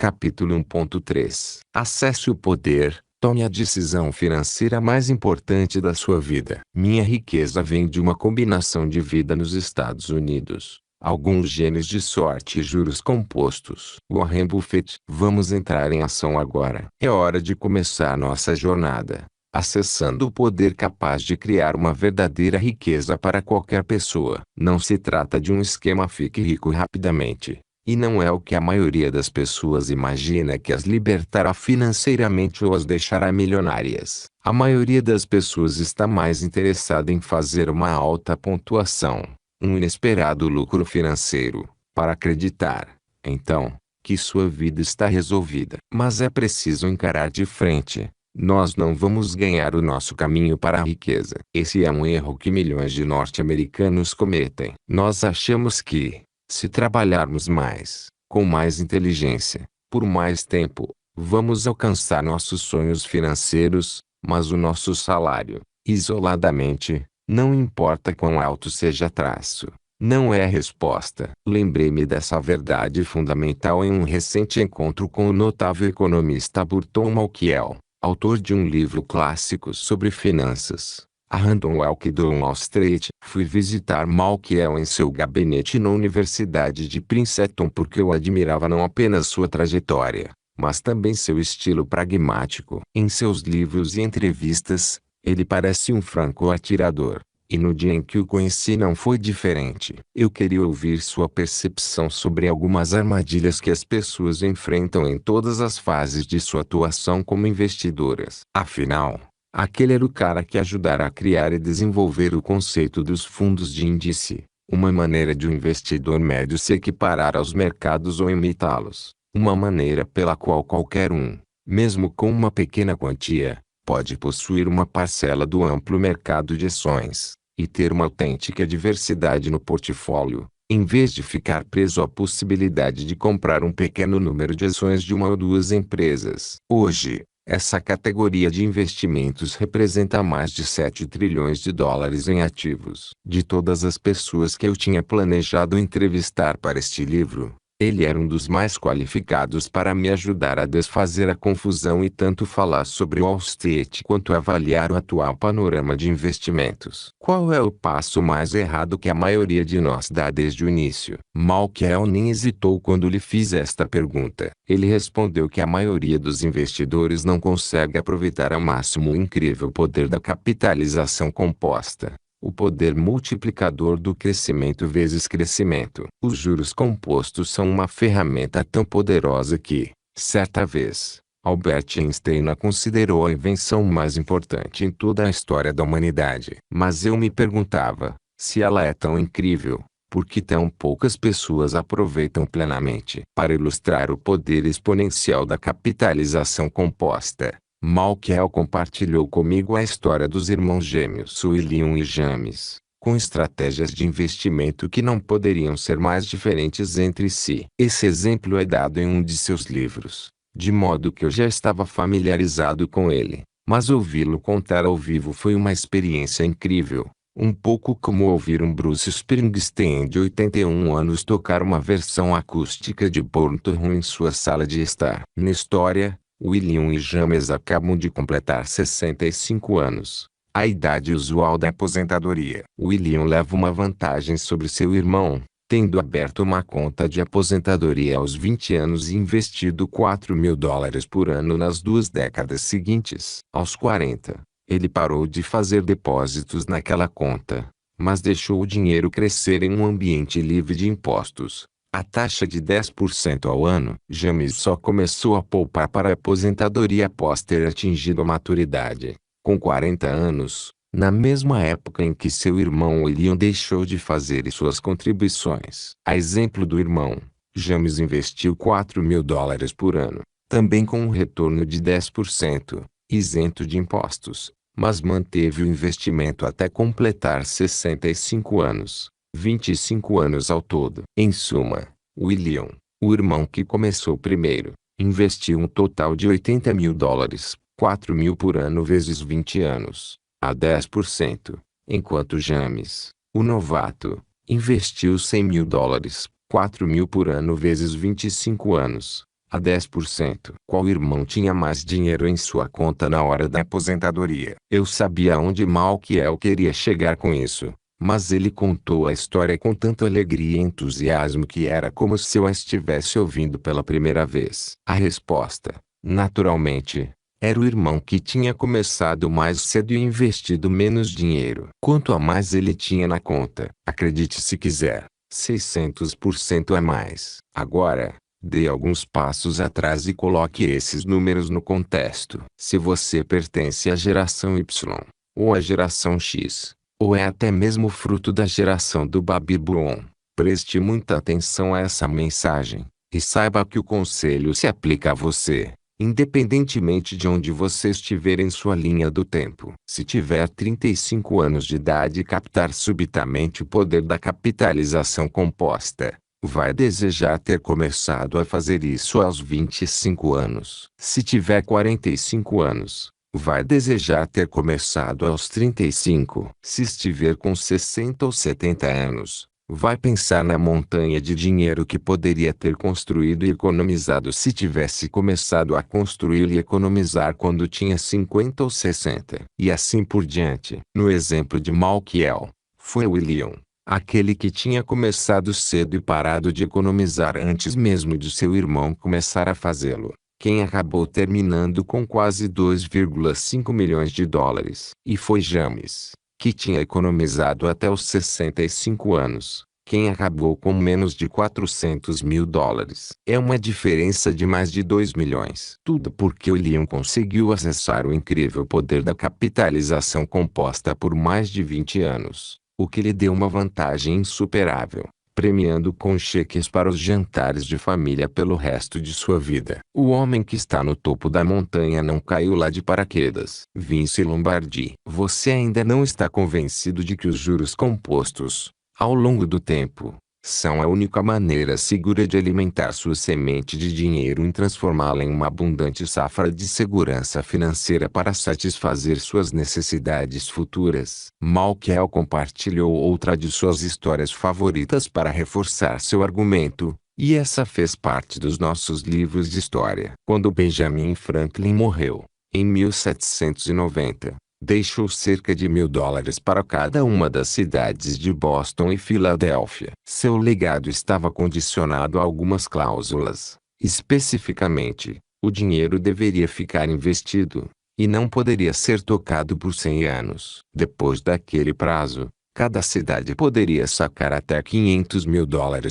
Capítulo 1.3 Acesse o poder. Tome a decisão financeira mais importante da sua vida. Minha riqueza vem de uma combinação de vida nos Estados Unidos, alguns genes de sorte e juros compostos. Warren Buffett. Vamos entrar em ação agora. É hora de começar nossa jornada, acessando o poder capaz de criar uma verdadeira riqueza para qualquer pessoa. Não se trata de um esquema fique rico rapidamente. E não é o que a maioria das pessoas imagina que as libertará financeiramente ou as deixará milionárias. A maioria das pessoas está mais interessada em fazer uma alta pontuação, um inesperado lucro financeiro, para acreditar, então, que sua vida está resolvida. Mas é preciso encarar de frente. Nós não vamos ganhar o nosso caminho para a riqueza. Esse é um erro que milhões de norte-americanos cometem. Nós achamos que, se trabalharmos mais, com mais inteligência, por mais tempo, vamos alcançar nossos sonhos financeiros, mas o nosso salário, isoladamente, não importa quão alto seja traço, não é a resposta. Lembrei-me dessa verdade fundamental em um recente encontro com o notável economista Burton Malkiel, autor de um livro clássico sobre finanças, A Random Walk do Wall Street. Fui visitar Malkiel em seu gabinete na Universidade de Princeton porque eu admirava não apenas sua trajetória, mas também seu estilo pragmático. Em seus livros e entrevistas, ele parece um franco atirador, e no dia em que o conheci não foi diferente. Eu queria ouvir sua percepção sobre algumas armadilhas que as pessoas enfrentam em todas as fases de sua atuação como investidoras. Afinal, aquele era o cara que ajudará a criar e desenvolver o conceito dos fundos de índice, uma maneira de um investidor médio se equiparar aos mercados ou imitá-los, uma maneira pela qual qualquer um, mesmo com uma pequena quantia, pode possuir uma parcela do amplo mercado de ações, e ter uma autêntica diversidade no portfólio, em vez de ficar preso à possibilidade de comprar um pequeno número de ações de uma ou duas empresas. Hoje, essa categoria de investimentos representa mais de 7 trilhões de dólares em ativos. De todas as pessoas que eu tinha planejado entrevistar para este livro, ele era um dos mais qualificados para me ajudar a desfazer a confusão e tanto falar sobre Wall Street quanto avaliar o atual panorama de investimentos. Qual é o passo mais errado que a maioria de nós dá desde o início? Malkiel nem hesitou quando lhe fiz esta pergunta. Ele respondeu que a maioria dos investidores não consegue aproveitar ao máximo o incrível poder da capitalização composta, o poder multiplicador do crescimento vezes crescimento. Os juros compostos são uma ferramenta tão poderosa que, certa vez, Albert Einstein a considerou a invenção mais importante em toda a história da humanidade. Mas eu me perguntava, se ela é tão incrível, por que tão poucas pessoas aproveitam plenamente? Para ilustrar o poder exponencial da capitalização composta, Malkiel compartilhou comigo a história dos irmãos gêmeos William e James, com estratégias de investimento que não poderiam ser mais diferentes entre si. Esse exemplo é dado em um de seus livros, de modo que eu já estava familiarizado com ele, mas ouvi-lo contar ao vivo foi uma experiência incrível, um pouco como ouvir um Bruce Springsteen de 81 anos tocar uma versão acústica de Born to Run em sua sala de estar. Na história, William e James acabam de completar 65 anos, a idade usual da aposentadoria. William leva uma vantagem sobre seu irmão, tendo aberto uma conta de aposentadoria aos 20 anos e investido $4.000 por ano nas 2 décadas seguintes. Aos 40, ele parou de fazer depósitos naquela conta, mas deixou o dinheiro crescer em um ambiente livre de impostos. A taxa de 10% ao ano. James só começou a poupar para a aposentadoria após ter atingido a maturidade, com 40 anos, na mesma época em que seu irmão William deixou de fazer suas contribuições. A exemplo do irmão, James investiu $4.000 por ano, também com um retorno de 10%, isento de impostos, mas manteve o investimento até completar 65 anos. 25 anos ao todo. Em suma, William, o irmão que começou primeiro, investiu um total de $80.000, $4.000 por ano vezes 20 anos, a 10%, enquanto James, o novato, investiu $100.000, $4.000 por ano vezes 25 anos, a 10%. Qual irmão tinha mais dinheiro em sua conta na hora da aposentadoria? Eu sabia onde Malkiel queria chegar com isso, mas ele contou a história com tanta alegria e entusiasmo que era como se eu a estivesse ouvindo pela primeira vez. A resposta, naturalmente, era o irmão que tinha começado mais cedo e investido menos dinheiro. Quanto a mais ele tinha na conta, acredite se quiser, 600% a mais. Agora, dê alguns passos atrás e coloque esses números no contexto. Se você pertence à geração Y, ou à geração X, ou é até mesmo fruto da geração do Baby Boom, preste muita atenção a essa mensagem, e saiba que o conselho se aplica a você, independentemente de onde você estiver em sua linha do tempo. Se tiver 35 anos de idade e captar subitamente o poder da capitalização composta, vai desejar ter começado a fazer isso aos 25 anos. Se tiver 45 anos, vai desejar ter começado aos 35. Se estiver com 60 ou 70 anos, vai pensar na montanha de dinheiro que poderia ter construído e economizado se tivesse começado a construir e economizar quando tinha 50 ou 60. E assim por diante. No exemplo de Malkiel, foi William, aquele que tinha começado cedo e parado de economizar antes mesmo de seu irmão começar a fazê-lo, quem acabou terminando com quase 2,5 milhões de dólares. E foi James, que tinha economizado até os 65 anos, quem acabou com menos de 400 mil dólares. É uma diferença de mais de 2 milhões. Tudo porque William conseguiu acessar o incrível poder da capitalização composta por mais de 20 anos, o que lhe deu uma vantagem insuperável, premiando com cheques para os jantares de família pelo resto de sua vida. O homem que está no topo da montanha não caiu lá de paraquedas. Vince Lombardi. Você ainda não está convencido de que os juros compostos, ao longo do tempo, são a única maneira segura de alimentar sua semente de dinheiro e transformá-la em uma abundante safra de segurança financeira para satisfazer suas necessidades futuras. Malkiel compartilhou outra de suas histórias favoritas para reforçar seu argumento, e essa fez parte dos nossos livros de história. Quando Benjamin Franklin morreu, em 1790, deixou cerca de $1.000 para cada uma das cidades de Boston e Filadélfia. Seu legado estava condicionado a algumas cláusulas. Especificamente, o dinheiro deveria ficar investido, e não poderia ser tocado por 100 anos. Depois daquele prazo, cada cidade poderia sacar até $500 mil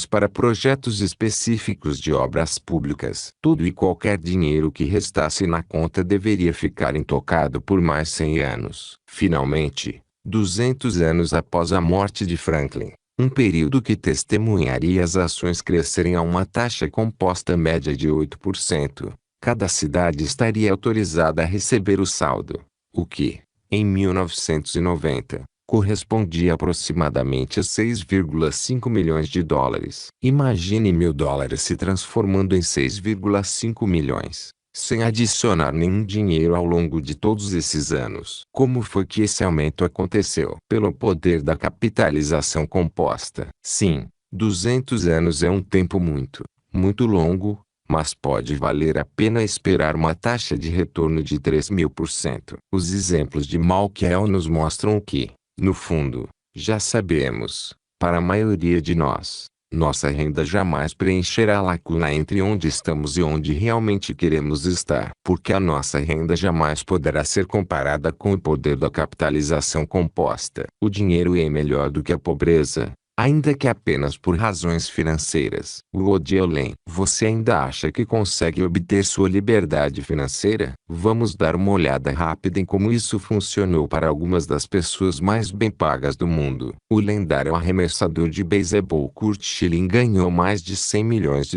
para projetos específicos de obras públicas. Todo e qualquer dinheiro que restasse na conta deveria ficar intocado por mais 100 anos. Finalmente, 200 anos após a morte de Franklin, um período que testemunharia as ações crescerem a uma taxa composta média de 8%, cada cidade estaria autorizada a receber o saldo, o que, em 1990, correspondia aproximadamente a 6,5 milhões de dólares. Imagine $1.000 se transformando em 6,5 milhões, sem adicionar nenhum dinheiro ao longo de todos esses anos. Como foi que esse aumento aconteceu? Pelo poder da capitalização composta. Sim, 200 anos é um tempo muito, muito longo, mas pode valer a pena esperar uma taxa de retorno de 3.000%. Os exemplos de Malkiel nos mostram que, no fundo, já sabemos, para a maioria de nós, nossa renda jamais preencherá a lacuna entre onde estamos e onde realmente queremos estar. Porque a nossa renda jamais poderá ser comparada com o poder da capitalização composta. O dinheiro é melhor do que a pobreza, ainda que apenas por razões financeiras. Woody Allen. Você ainda acha que consegue obter sua liberdade financeira? Vamos dar uma olhada rápida em como isso funcionou para algumas das pessoas mais bem pagas do mundo. O lendário arremessador de beisebol Curt Schilling ganhou mais de $100 milhões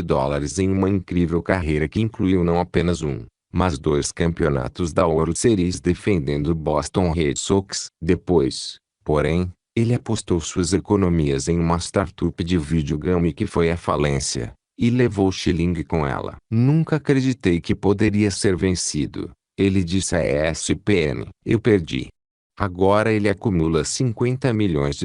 em uma incrível carreira que incluiu não apenas mas 2 campeonatos da World Series defendendo o Boston Red Sox. Depois, porém, ele apostou suas economias em uma startup de videogame que foi à falência, e levou Schilling com ela. Nunca acreditei que poderia ser vencido, ele disse à ESPN. Eu perdi. Agora ele acumula $50 milhões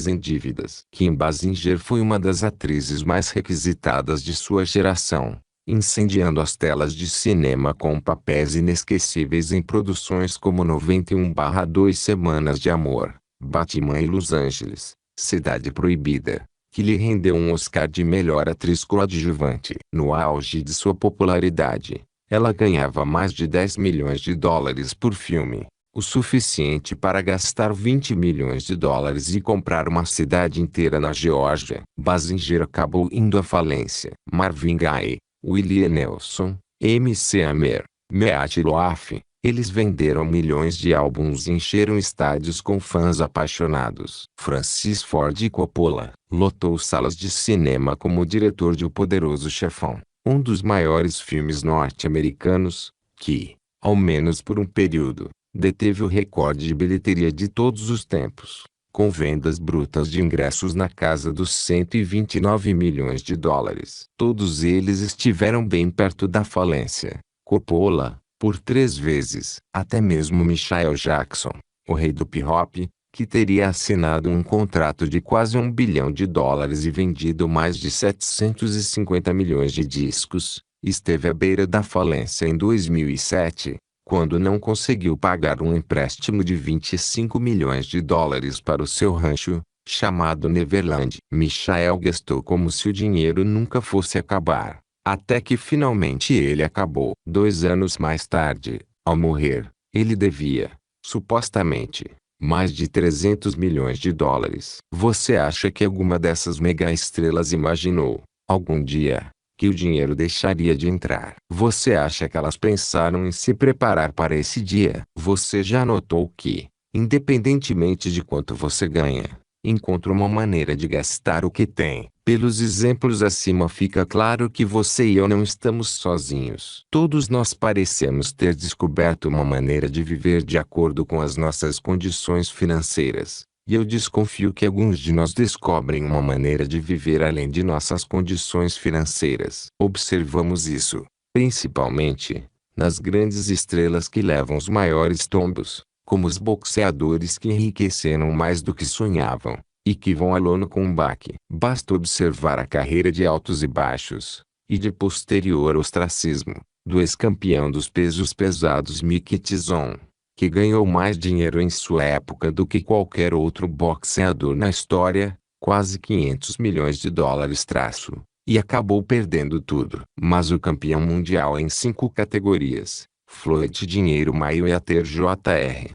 em dívidas. Kim Basinger foi uma das atrizes mais requisitadas de sua geração, incendiando as telas de cinema com papéis inesquecíveis em produções como 91/2 Semanas de Amor, Batman e Los Angeles, Cidade Proibida, que lhe rendeu um Oscar de melhor atriz coadjuvante. No auge de sua popularidade, ela ganhava mais de 10 milhões de dólares por filme, o suficiente para gastar 20 milhões de dólares e comprar uma cidade inteira na Geórgia. Basinger acabou indo à falência. Marvin Gaye, Willie Nelson, MC Hammer, Meat Loaf, eles venderam milhões de álbuns e encheram estádios com fãs apaixonados. Francis Ford Coppola lotou salas de cinema como diretor de O Poderoso Chefão, um dos maiores filmes norte-americanos, que, ao menos por um período, deteve o recorde de bilheteria de todos os tempos, com vendas brutas de ingressos na casa dos 129 milhões de dólares. Todos eles estiveram bem perto da falência. Coppola, por 3 vezes. Até mesmo Michael Jackson, o rei do hip-hop, que teria assinado um contrato de quase $1 bilhão e vendido mais de 750 milhões de discos, esteve à beira da falência em 2007, quando não conseguiu pagar um empréstimo de 25 milhões de dólares para o seu rancho, chamado Neverland. Michael gastou como se o dinheiro nunca fosse acabar, até que finalmente ele acabou. 2 anos mais tarde, ao morrer, ele devia, supostamente, mais de 300 milhões de dólares. Você acha que alguma dessas mega-estrelas imaginou, algum dia, que o dinheiro deixaria de entrar? Você acha que elas pensaram em se preparar para esse dia? Você já notou que, independentemente de quanto você ganha, encontra uma maneira de gastar o que tem. Pelos exemplos acima fica claro que você e eu não estamos sozinhos. Todos nós parecemos ter descoberto uma maneira de viver de acordo com as nossas condições financeiras, e eu desconfio que alguns de nós descobrem uma maneira de viver além de nossas condições financeiras. Observamos isso, principalmente, nas grandes estrelas que levam os maiores tombos, como os boxeadores que enriqueceram mais do que sonhavam, e que vão à lona com um baque. Basta observar a carreira de altos e baixos, e de posterior ostracismo, do ex-campeão dos pesos pesados Mickey Tyson, que ganhou mais dinheiro em sua época do que qualquer outro boxeador na história, quase 500 milhões de dólares e acabou perdendo tudo. Mas o campeão mundial em 5 categorias, Floyd Dinheiro Mayweather Jr.,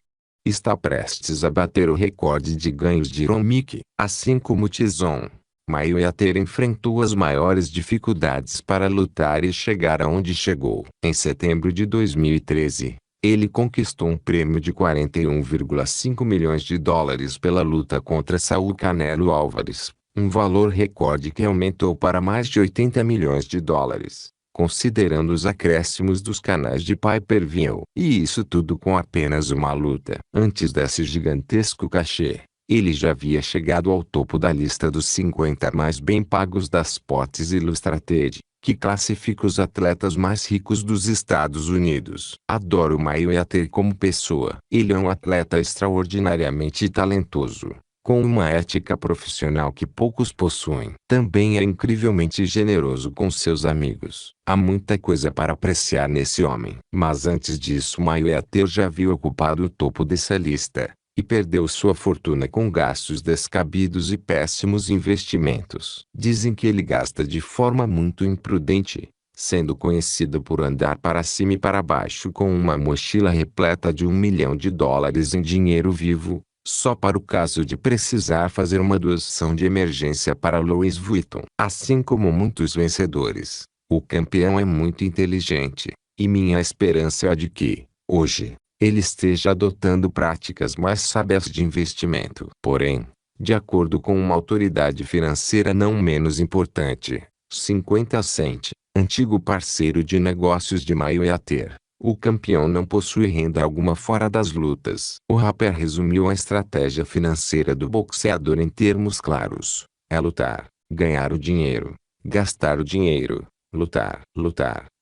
está prestes a bater o recorde de ganhos de Ron Mickey. Assim como Tyson, Mayweather enfrentou as maiores dificuldades para lutar e chegar aonde chegou. Em setembro de 2013, ele conquistou um prêmio de 41,5 milhões de dólares pela luta contra Saul Canelo Álvares, um valor recorde que aumentou para mais de 80 milhões de dólares. Considerando os acréscimos dos canais de pay-per-view. E isso tudo com apenas uma luta. Antes desse gigantesco cachê, ele já havia chegado ao topo da lista dos 50 mais bem pagos da Sports Illustrated, que classifica os atletas mais ricos dos Estados Unidos. Adoro Mayweather como pessoa. Ele é um atleta extraordinariamente talentoso, com uma ética profissional que poucos possuem. Também é incrivelmente generoso com seus amigos. Há muita coisa para apreciar nesse homem. Mas antes disso Mayweather já havia ocupado o topo dessa lista, e perdeu sua fortuna com gastos descabidos e péssimos investimentos. Dizem que ele gasta de forma muito imprudente, sendo conhecido por andar para cima e para baixo com uma mochila repleta de $1 milhão em dinheiro vivo, só para o caso de precisar fazer uma doação de emergência para Louis Vuitton. Assim como muitos vencedores, o campeão é muito inteligente, e minha esperança é a de que, hoje, ele esteja adotando práticas mais sábias de investimento. Porém, de acordo com uma autoridade financeira não menos importante, 50 Cent, antigo parceiro de negócios de Mayweather, o campeão não possui renda alguma fora das lutas. O rapper resumiu a estratégia financeira do boxeador em termos claros: é lutar, ganhar o dinheiro, gastar o dinheiro, lutar,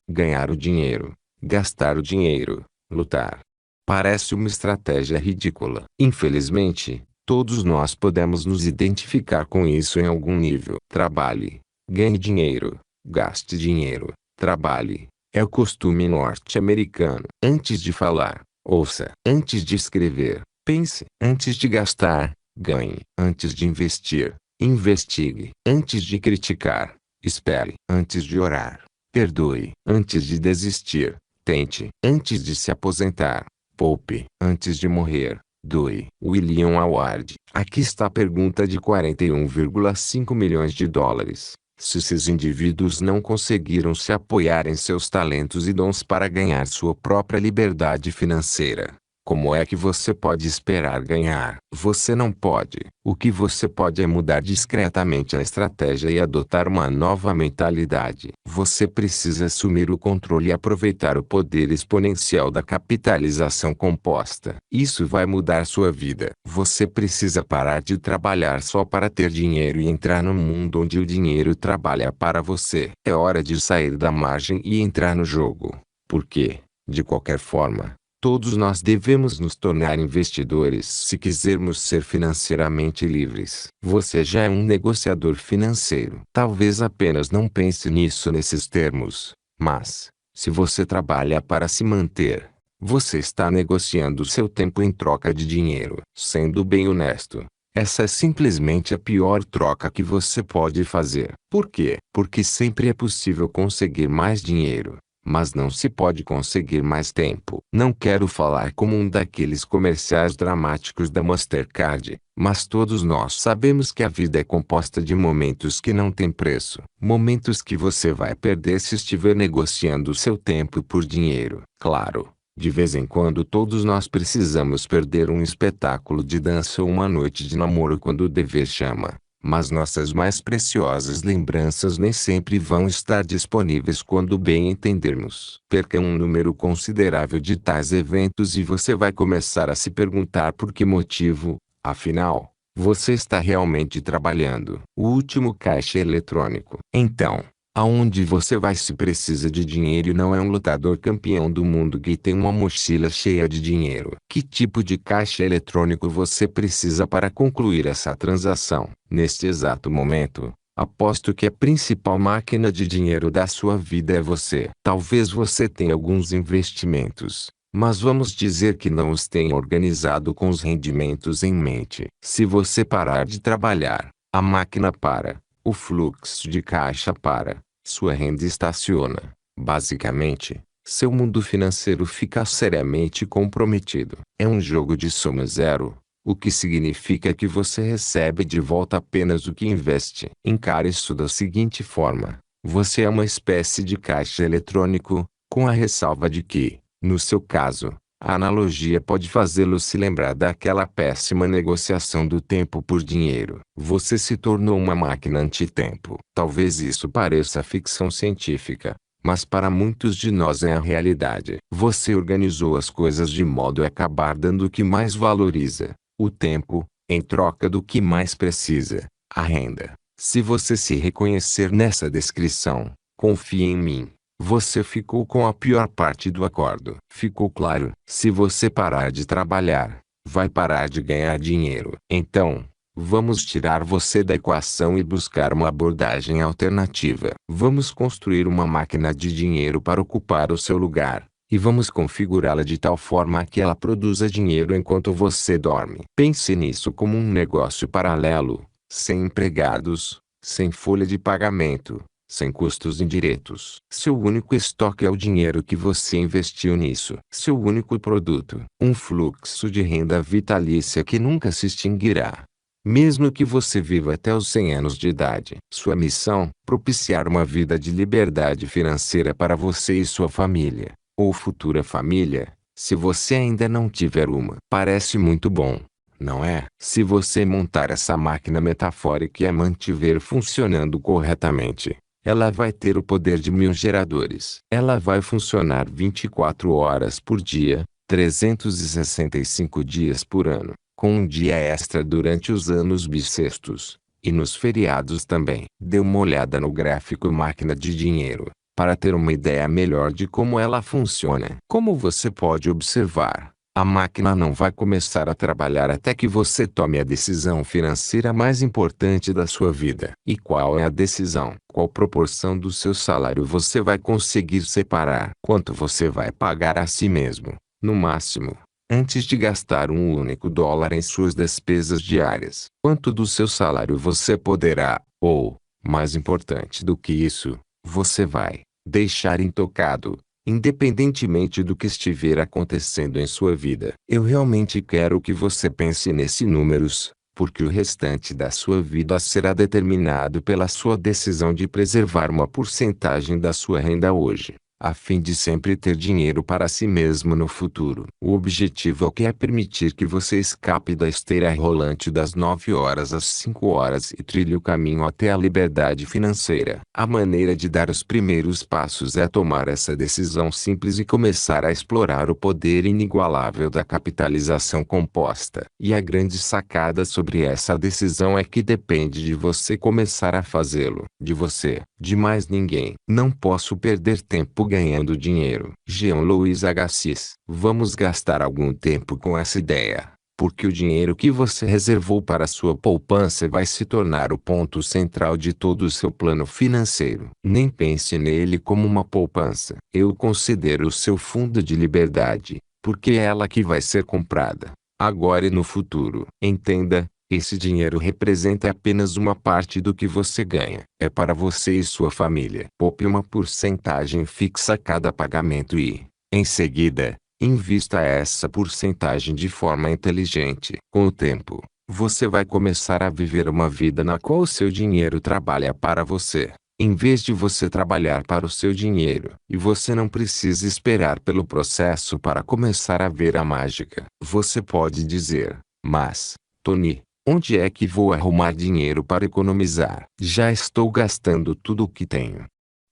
ganhar o dinheiro, gastar o dinheiro, lutar. Parece uma estratégia ridícula. Infelizmente, todos nós podemos nos identificar com isso em algum nível. Trabalhe, ganhe dinheiro, gaste dinheiro. Trabalhe. É o costume norte-americano. Antes de falar, ouça. Antes de escrever, pense. Antes de gastar, ganhe. Antes de investir, investigue. Antes de criticar, espere. Antes de orar, perdoe. Antes de desistir, tente. Antes de se aposentar, poupe. Antes de morrer, doe. William Howard. Aqui está a pergunta de 41,5 milhões de dólares. Se esses indivíduos não conseguiram se apoiar em seus talentos e dons para ganhar sua própria liberdade financeira, como é que você pode esperar ganhar? Você não pode. O que você pode é mudar discretamente a estratégia e adotar uma nova mentalidade. Você precisa assumir o controle e aproveitar o poder exponencial da capitalização composta. Isso vai mudar sua vida. Você precisa parar de trabalhar só para ter dinheiro e entrar num mundo onde o dinheiro trabalha para você. É hora de sair da margem e entrar no jogo. Por quê? De qualquer forma, todos nós devemos nos tornar investidores se quisermos ser financeiramente livres. Você já é um negociador financeiro. Talvez apenas não pense nisso nesses termos, mas, se você trabalha para se manter, você está negociando seu tempo em troca de dinheiro. Sendo bem honesto, essa é simplesmente a pior troca que você pode fazer. Por quê? Porque sempre é possível conseguir mais dinheiro, mas não se pode conseguir mais tempo. Não quero falar como um daqueles comerciais dramáticos da Mastercard, mas todos nós sabemos que a vida é composta de momentos que não têm preço. Momentos que você vai perder se estiver negociando seu tempo por dinheiro. Claro, de vez em quando todos nós precisamos perder um espetáculo de dança ou uma noite de namoro quando o dever chama. Mas nossas mais preciosas lembranças nem sempre vão estar disponíveis quando bem entendermos. Perca um número considerável de tais eventos e você vai começar a se perguntar por que motivo, afinal, você está realmente trabalhando. O último caixa eletrônico. Então, aonde você vai se precisa de dinheiro e não é um lutador campeão do mundo que tem uma mochila cheia de dinheiro. Que tipo de caixa eletrônico você precisa para concluir essa transação? Neste exato momento, aposto que a principal máquina de dinheiro da sua vida é você. Talvez você tenha alguns investimentos, mas vamos dizer que não os tenha organizado com os rendimentos em mente. Se você parar de trabalhar, a máquina para. O fluxo de caixa para, sua renda estaciona. Basicamente, seu mundo financeiro fica seriamente comprometido. É um jogo de soma zero, o que significa que você recebe de volta apenas o que investe. Encare isso da seguinte forma: você é uma espécie de caixa eletrônico, com a ressalva de que, no seu caso, a analogia pode fazê-lo se lembrar daquela péssima negociação do tempo por dinheiro. Você se tornou uma máquina antitempo. Talvez isso pareça ficção científica, mas para muitos de nós é a realidade. Você organizou as coisas de modo a acabar dando o que mais valoriza, o tempo, em troca do que mais precisa, a renda. Se você se reconhecer nessa descrição, confie em mim. Você ficou com a pior parte do acordo. Ficou claro? Se você parar de trabalhar, vai parar de ganhar dinheiro. Então, vamos tirar você da equação e buscar uma abordagem alternativa. Vamos construir uma máquina de dinheiro para ocupar o seu lugar, e vamos configurá-la de tal forma que ela produza dinheiro enquanto você dorme. Pense nisso como um negócio paralelo, sem empregados, sem folha de pagamento, sem custos indiretos. Seu único estoque é o dinheiro que você investiu nisso. Seu único produto. Um fluxo de renda vitalícia que nunca se extinguirá, mesmo que você viva até os 100 anos de idade. Sua missão: propiciar uma vida de liberdade financeira para você e sua família, ou futura família, se você ainda não tiver uma. Parece muito bom, não é? Se você montar essa máquina metafórica e a mantiver funcionando corretamente, ela vai ter o poder de 1000 geradores. Ela vai funcionar 24 horas por dia, 365 dias por ano, com um dia extra durante os anos bissextos, e nos feriados também. Dê uma olhada no gráfico máquina de dinheiro, para ter uma ideia melhor de como ela funciona. Como você pode observar, a máquina não vai começar a trabalhar até que você tome a decisão financeira mais importante da sua vida. E qual é a decisão? Qual proporção do seu salário você vai conseguir separar? Quanto você vai pagar a si mesmo, no máximo, antes de gastar um único dólar em suas despesas diárias? Quanto do seu salário você poderá, ou, mais importante do que isso, você vai deixar intocado, independentemente do que estiver acontecendo em sua vida? Eu realmente quero que você pense nesses números, porque o restante da sua vida será determinado pela sua decisão de preservar uma porcentagem da sua renda hoje, a fim de sempre ter dinheiro para si mesmo no futuro. O objetivo é permitir que você escape da esteira rolante das 9 horas às 5 horas e trilhe o caminho até a liberdade financeira. A maneira de dar os primeiros passos é tomar essa decisão simples e começar a explorar o poder inigualável da capitalização composta. E a grande sacada sobre essa decisão é que depende de você começar a fazê-lo. De você, de mais ninguém. Não posso perder tempo ganhando dinheiro. Jean-Louis Agassiz. Vamos gastar algum tempo com essa ideia, porque o dinheiro que você reservou para sua poupança vai se tornar o ponto central de todo o seu plano financeiro. Nem pense nele como uma poupança. Eu considero o seu fundo de liberdade, porque é ela que vai ser comprada, agora e no futuro. Entenda, esse dinheiro representa apenas uma parte do que você ganha. É para você e sua família. Poupe uma porcentagem fixa a cada pagamento e, em seguida, invista essa porcentagem de forma inteligente. Com o tempo, você vai começar a viver uma vida na qual o seu dinheiro trabalha para você, em vez de você trabalhar para o seu dinheiro. E você não precisa esperar pelo processo para começar a ver a mágica. Você pode dizer, mas, Tony, onde é que vou arrumar dinheiro para economizar? Já estou gastando tudo o que tenho.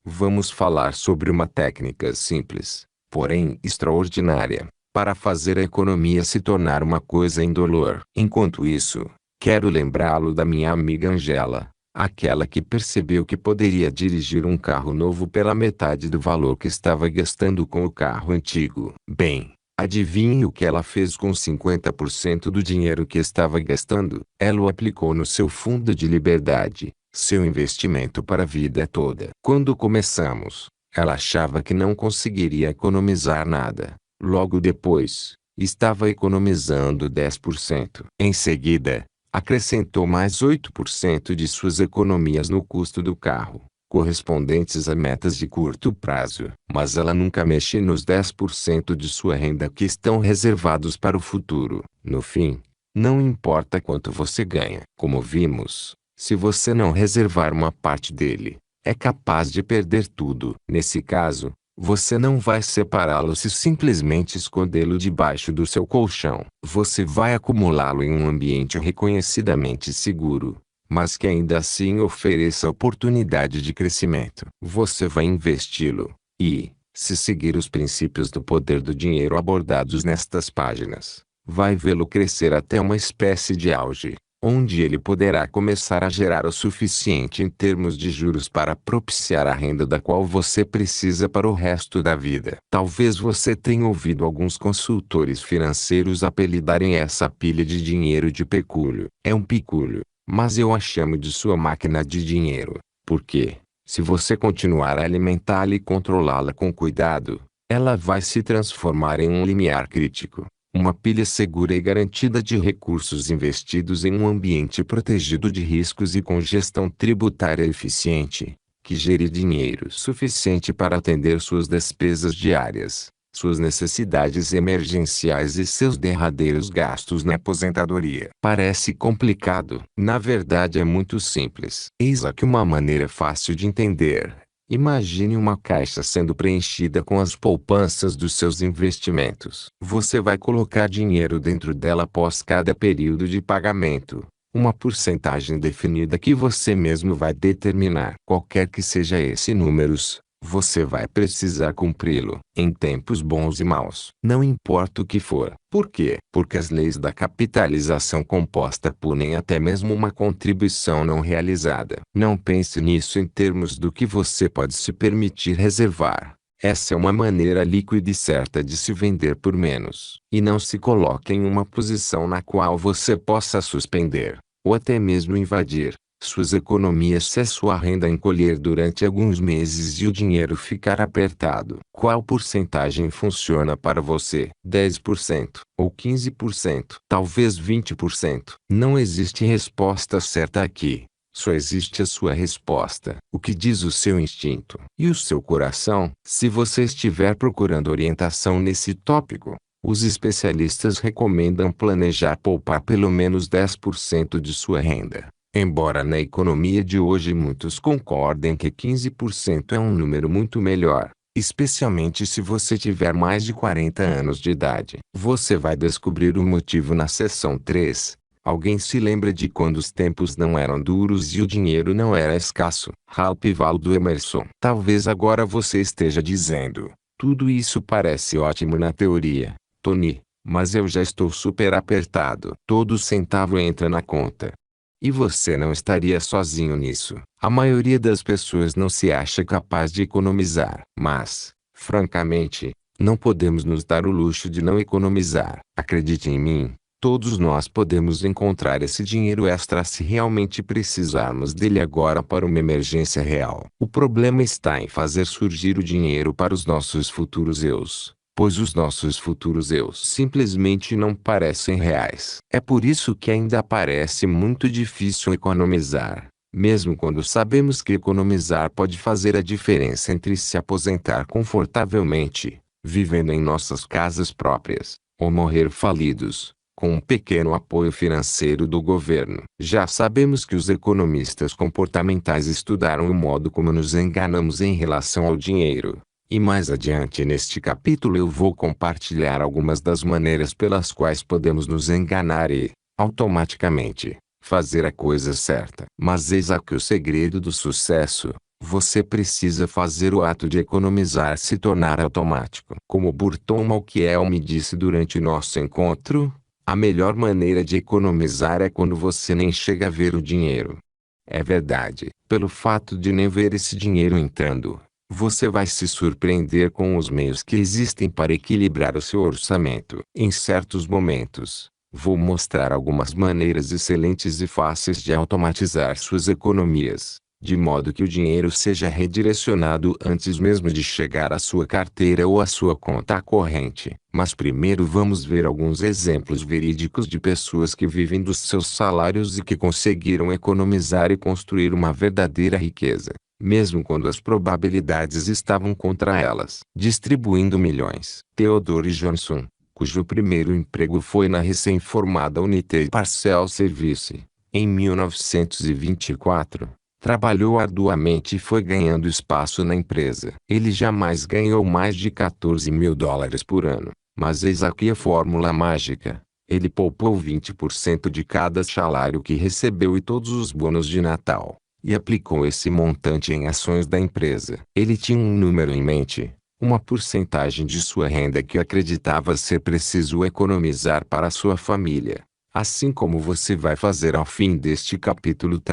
Vamos falar sobre uma técnica simples, porém extraordinária, para fazer a economia se tornar uma coisa indolor. Enquanto isso, quero lembrá-lo da minha amiga Angela, aquela que percebeu que poderia dirigir um carro novo pela metade do valor que estava gastando com o carro antigo. Bem, adivinhe o que ela fez com 50% do dinheiro que estava gastando? Ela o aplicou no seu fundo de liberdade, seu investimento para a vida toda. Quando começamos, ela achava que não conseguiria economizar nada. Logo depois, estava economizando 10%. Em seguida, acrescentou mais 8% de suas economias no custo do carro, correspondentes a metas de curto prazo. Mas ela nunca mexe nos 10% de sua renda que estão reservados para o futuro. No fim, não importa quanto você ganha. Como vimos, se você não reservar uma parte dele, é capaz de perder tudo. Nesse caso, você não vai separá-lo se simplesmente escondê-lo debaixo do seu colchão. Você vai acumulá-lo em um ambiente reconhecidamente seguro, mas que ainda assim ofereça oportunidade de crescimento. Você vai investi-lo, e, se seguir os princípios do poder do dinheiro abordados nestas páginas, vai vê-lo crescer até uma espécie de auge, onde ele poderá começar a gerar o suficiente em termos de juros para propiciar a renda da qual você precisa para o resto da vida. Talvez você tenha ouvido alguns consultores financeiros apelidarem essa pilha de dinheiro de pecúlio. É um picúlio, mas eu a chamo de sua máquina de dinheiro, porque, se você continuar a alimentá-la e controlá-la com cuidado, ela vai se transformar em um limiar crítico. Uma pilha segura e garantida de recursos investidos em um ambiente protegido de riscos e com gestão tributária eficiente, que gere dinheiro suficiente para atender suas despesas diárias, suas necessidades emergenciais e seus derradeiros gastos na aposentadoria. Parece complicado. Na verdade é muito simples. Eis aqui uma maneira fácil de entender. Imagine uma caixa sendo preenchida com as poupanças dos seus investimentos. Você vai colocar dinheiro dentro dela após cada período de pagamento, uma porcentagem definida que você mesmo vai determinar. Qualquer que seja esse número, você vai precisar cumpri-lo, em tempos bons e maus. Não importa o que for. Por quê? Porque as leis da capitalização composta punem até mesmo uma contribuição não realizada. Não pense nisso em termos do que você pode se permitir reservar. Essa é uma maneira líquida e certa de se vender por menos. E não se coloque em uma posição na qual você possa suspender, ou até mesmo invadir, Suas economias se a sua renda encolher durante alguns meses e o dinheiro ficar apertado. Qual porcentagem funciona para você? 10% ou 15%? Talvez 20%. Não existe resposta certa aqui. Só existe a sua resposta. O que diz o seu instinto e o seu coração? Se você estiver procurando orientação nesse tópico, os especialistas recomendam planejar poupar pelo menos 10% de sua renda. Embora na economia de hoje muitos concordem que 15% é um número muito melhor, especialmente se você tiver mais de 40 anos de idade. Você vai descobrir o motivo na seção 3. Alguém se lembra de quando os tempos não eram duros e o dinheiro não era escasso? Ralph Waldo Emerson. Talvez agora você esteja dizendo: tudo isso parece ótimo na teoria, Tony, mas eu já estou super apertado. Todo centavo entra na conta. E você não estaria sozinho nisso. A maioria das pessoas não se acha capaz de economizar. Mas, francamente, não podemos nos dar o luxo de não economizar. Acredite em mim, todos nós podemos encontrar esse dinheiro extra se realmente precisarmos dele agora para uma emergência real. O problema está em fazer surgir o dinheiro para os nossos futuros eus, pois os nossos futuros eus simplesmente não parecem reais. É por isso que ainda parece muito difícil economizar, mesmo quando sabemos que economizar pode fazer a diferença entre se aposentar confortavelmente, vivendo em nossas casas próprias, ou morrer falidos, com um pequeno apoio financeiro do governo. Já sabemos que os economistas comportamentais estudaram o modo como nos enganamos em relação ao dinheiro. E mais adiante neste capítulo eu vou compartilhar algumas das maneiras pelas quais podemos nos enganar e, automaticamente, fazer a coisa certa. Mas eis aqui o segredo do sucesso: você precisa fazer o ato de economizar se tornar automático. Como Burton Malkiel me disse durante nosso encontro, a melhor maneira de economizar é quando você nem chega a ver o dinheiro. É verdade. Pelo fato de nem ver esse dinheiro entrando, você vai se surpreender com os meios que existem para equilibrar o seu orçamento. Em certos momentos, vou mostrar algumas maneiras excelentes e fáceis de automatizar suas economias, de modo que o dinheiro seja redirecionado antes mesmo de chegar à sua carteira ou à sua conta corrente. Mas primeiro vamos ver alguns exemplos verídicos de pessoas que vivem dos seus salários e que conseguiram economizar e construir uma verdadeira riqueza, mesmo quando as probabilidades estavam contra elas. Distribuindo milhões. Theodore Johnson, cujo primeiro emprego foi na recém-formada United Parcel Service, em 1924, trabalhou arduamente e foi ganhando espaço na empresa. Ele jamais ganhou mais de $14.000 por ano, mas eis aqui a fórmula mágica. Ele poupou 20% de cada salário que recebeu e todos os bônus de Natal, e aplicou esse montante em ações da empresa. Ele tinha um número em mente, uma porcentagem de sua renda que acreditava ser preciso economizar para sua família, assim como você vai fazer ao fim deste capítulo.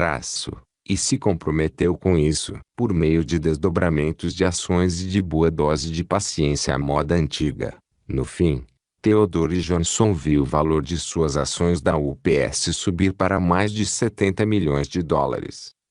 E se comprometeu com isso, por meio de desdobramentos de ações e de boa dose de paciência à moda antiga. No fim, Theodore Johnson viu o valor de suas ações da UPS subir para mais de $70 milhões,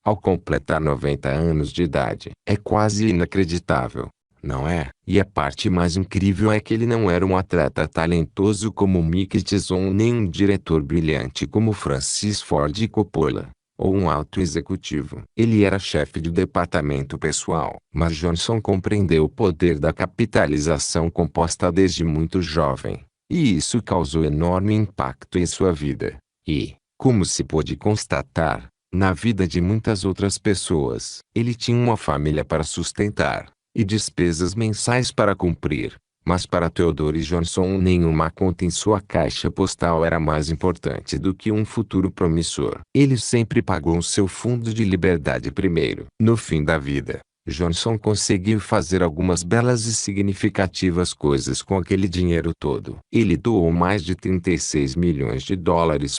ao completar 90 anos de idade. É quase inacreditável, não é? E a parte mais incrível é que ele não era um atleta talentoso como Mickey Tyson nem um diretor brilhante como Francis Ford Coppola, ou um alto executivo. Ele era chefe de departamento pessoal. Mas Johnson compreendeu o poder da capitalização composta desde muito jovem, e isso causou enorme impacto em sua vida. E, como se pôde constatar, na vida de muitas outras pessoas. Ele tinha uma família para sustentar, e despesas mensais para cumprir. Mas para Theodore Johnson nenhuma conta em sua caixa postal era mais importante do que um futuro promissor. Ele sempre pagou seu fundo de liberdade primeiro. No fim da vida, Johnson conseguiu fazer algumas belas e significativas coisas com aquele dinheiro todo. Ele doou mais de $36 milhões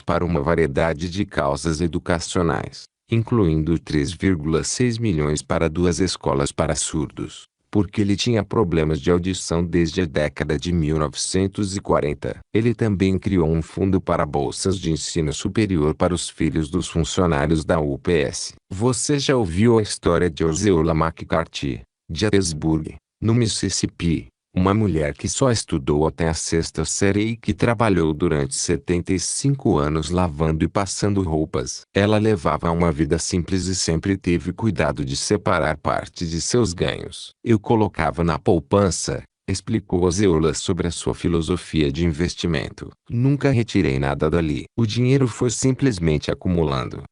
para uma variedade de causas educacionais, incluindo 3,6 milhões para 2 escolas para surdos, porque ele tinha problemas de audição desde a década de 1940. Ele também criou um fundo para bolsas de ensino superior para os filhos dos funcionários da UPS. Você já ouviu a história de Osceola McCarthy, de Gettysburg, no Mississippi? Uma mulher que só estudou até a sexta série e que trabalhou durante 75 anos lavando e passando roupas. Ela levava uma vida simples e sempre teve cuidado de separar parte de seus ganhos. Eu colocava na poupança, explicou Osceola sobre a sua filosofia de investimento. Nunca retirei nada dali. O dinheiro foi simplesmente acumulando.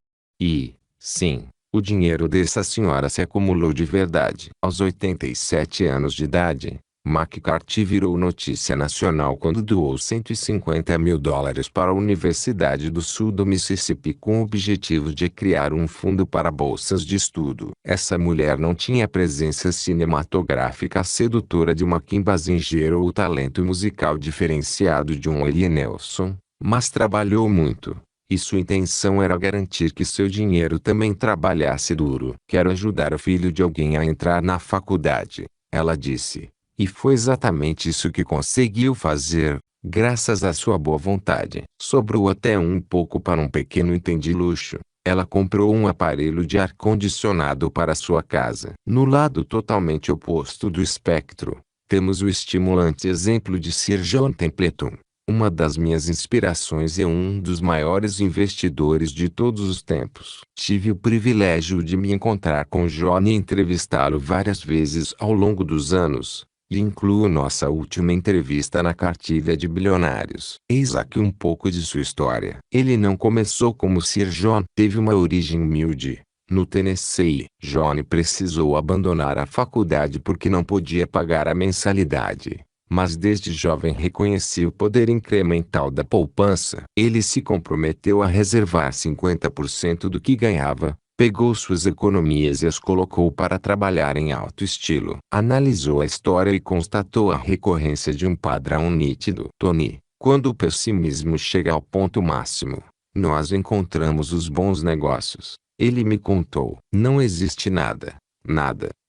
E, sim, o dinheiro dessa senhora se acumulou de verdade. Aos 87 anos de idade, McCarthy virou notícia nacional quando doou 150 mil dólares para a Universidade do Sul do Mississippi com o objetivo de criar um fundo para bolsas de estudo. Essa mulher não tinha a presença cinematográfica sedutora de uma Kim Basinger ou o talento musical diferenciado de um Willie Nelson, mas trabalhou muito. E sua intenção era garantir que seu dinheiro também trabalhasse duro. Quero ajudar o filho de alguém a entrar na faculdade, ela disse. E foi exatamente isso que conseguiu fazer, graças à sua boa vontade. Sobrou até um pouco para um pequeno item de luxo. Ela comprou um aparelho de ar-condicionado para sua casa. No lado totalmente oposto do espectro, temos o estimulante exemplo de Sir John Templeton, uma das minhas inspirações e um dos maiores investidores de todos os tempos. Tive o privilégio de me encontrar com John e entrevistá-lo várias vezes ao longo dos anos. E incluo nossa última entrevista na Cartilha de Bilionários. Eis aqui um pouco de sua história. Ele não começou como Sir John. Teve uma origem humilde, no Tennessee. John precisou abandonar a faculdade porque não podia pagar a mensalidade. Mas desde jovem reconhecia o poder incremental da poupança. Ele se comprometeu a reservar 50% do que ganhava. Pegou suas economias e as colocou para trabalhar em alto estilo. Analisou a história e constatou a recorrência de um padrão nítido. Tony, quando o pessimismo chega ao ponto máximo, nós encontramos os bons negócios. Ele me contou. Não existe nada,